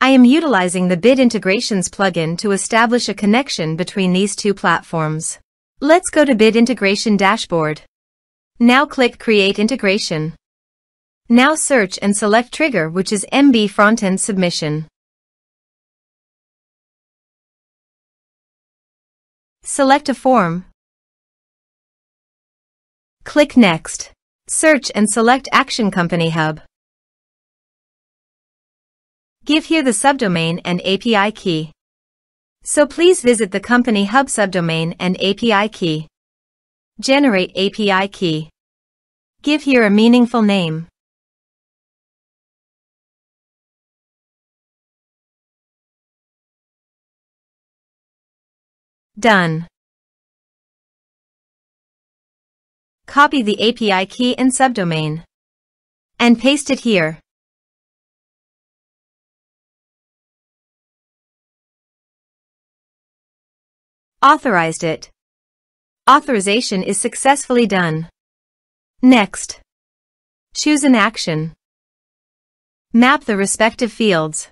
I am utilizing the Bit Integrations plugin to establish a connection between these two platforms. Let's go to Bit Integration Dashboard. Now click Create Integration. Now search and select trigger, which is MB Frontend Submission. Select a form. Click Next. Search and select Action CompanyHub. Give here the subdomain and API key. So please visit the CompanyHub subdomain and API key. Generate API key. Give here a meaningful name. Done. Copy the API key and subdomain and paste it here. Authorized it. Authorization is successfully done. Next. Choose an action. Map the respective fields.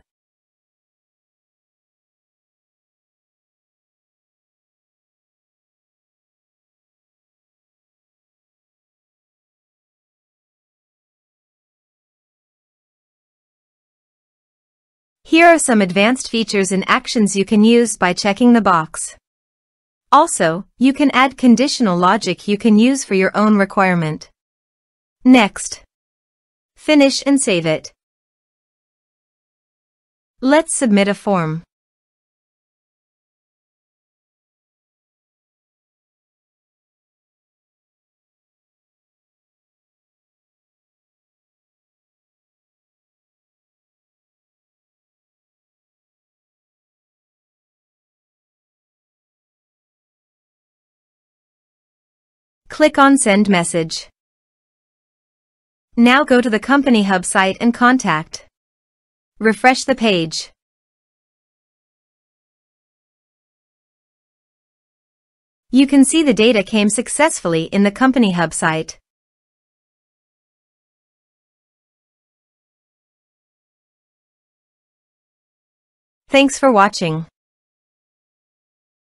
Here are some advanced features and actions you can use by checking the box. Also, you can add conditional logic you can use for your own requirement. Next. Finish and save it. Let's submit a form. Click on Send Message. Now go to the CompanyHub site and contact. Refresh the page. You can see the data came successfully in the CompanyHub site. Thanks for watching.